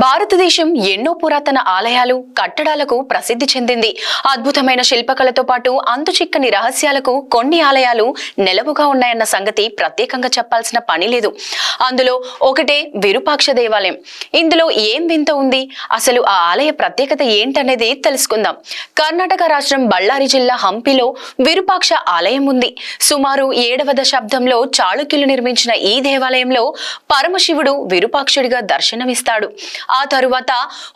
భారతదేశం ఎన్నో పురాతన ఆలయాలు కట్టడాలకు ప్రసిద్ధి చెందింది. అద్భుతమైన శిల్పకళతో పాటు అంతుచిక్కని రహస్యాలకు కొన్ని ఆలయాలు నెలవుగా ఉన్నాయన్న సంగతి ప్రత్యేకంగా చెప్పాల్సిన పని లేదు. అందులో ఒకటే విరూపాక్ష దేవాలయం. ఇందులో ఏం వింత ఉంది, అసలు ఆ ఆలయ ప్రత్యేకత ఏంటనేది తెలుసుకుందాం. కర్ణాటక రాష్ట్రం బళ్ళారి జిల్లా హంపిలో విరూపాక్ష ఆలయం ఉంది. సుమారు 7వ దశాబ్దంలో చాళుక్యులు నిర్మించిన ఈ దేవాలయంలో పరమశివుడు విరూపాక్షుడిగా దర్శనమిస్తాడు. ఆ తరువాత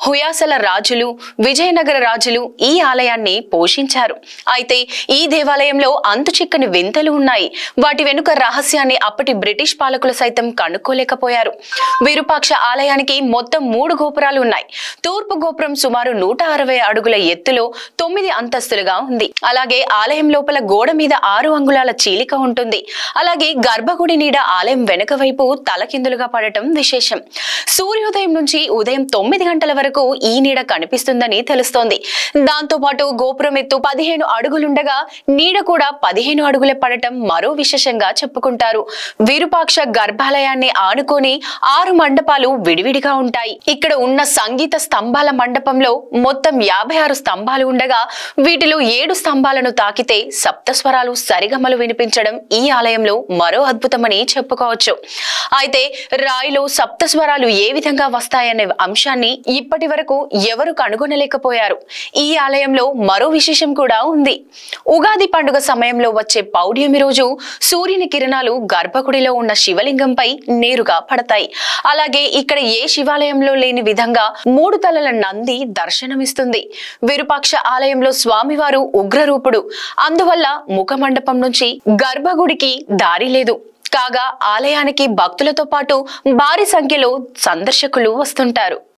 హుయాసల రాజులు, విజయనగర రాజులు ఈ ఆలయాన్ని పోషించారు. అయితే ఈ దేవాలయంలో అంతుచిక్కని వింతలు ఉన్నాయి. వాటి వెనుక రహస్యాన్ని అప్పటి బ్రిటిష్ పాలకులు సైతం కనుక్కోలేకపోయారు. విరూపాక్ష ఆలయానికి మొత్తం 3 గోపురాలు ఉన్నాయి. తూర్పు గోపురం సుమారు 160 అడుగుల ఎత్తులో 9 అంతస్తులుగా ఉంది. అలాగే ఆలయం లోపల గోడ మీద 6 అంగుళాల చీలిక ఉంటుంది. అలాగే గర్భగుడి నీడ ఆలయం వెనుక వైపు తలకిందులుగా పడటం విశేషం. సూర్యోదయం నుంచి ఉదయం 9 గంటల వరకు ఈ నీడ కనిపిస్తుందని తెలుస్తోంది. దాంతో పాటు గోపురం ఎత్తు 15 అడుగులుండగా నీడ కూడా 15 అడుగులే పడటం మరో విశేషంగా చెప్పుకుంటారు. విరూపాక్ష గర్భాలయాన్ని ఆనుకొని 6 మండపాలు విడివిడిగా ఉంటాయి. ఇక్కడ ఉన్న సంగీత స్తంభాల మండపంలో మొత్తం 56 స్తంభాలు ఉండగా వీటిలో 7 స్తంభాలను తాకితే సప్తస్వరాలు సరిగమలు వినిపించడం ఈ ఆలయంలో మరో అద్భుతమని చెప్పుకోవచ్చు. అయితే రాయిలో సప్తస్వరాలు ఏ విధంగా వస్తాయనే అంశాన్ని ఇప్పటి వరకు ఎవరు కనుగొనలేకపోయారు. ఈ ఆలయంలో మరో విశేషం కూడా ఉంది. ఉగాది పండుగ సమయంలో వచ్చే పౌర్ణమి రోజు సూర్యుని కిరణాలు గర్భగుడిలో ఉన్న శివలింగంపై నేరుగా పడతాయి. అలాగే ఇక్కడ ఏ శివాలయంలో లేని విధంగా 3 తలల నంది దర్శనమిస్తుంది. విరూపాక్ష ఆలయంలో స్వామివారు ఉగ్రరూపుడు. అందువల్ల ముఖమండపం నుంచి గర్భగుడికి దారి లేదు. కాగా ఆలయానికి భక్తులతో పాటు భారీ సంఖ్యలో సందర్శకులు వస్తుంటారు.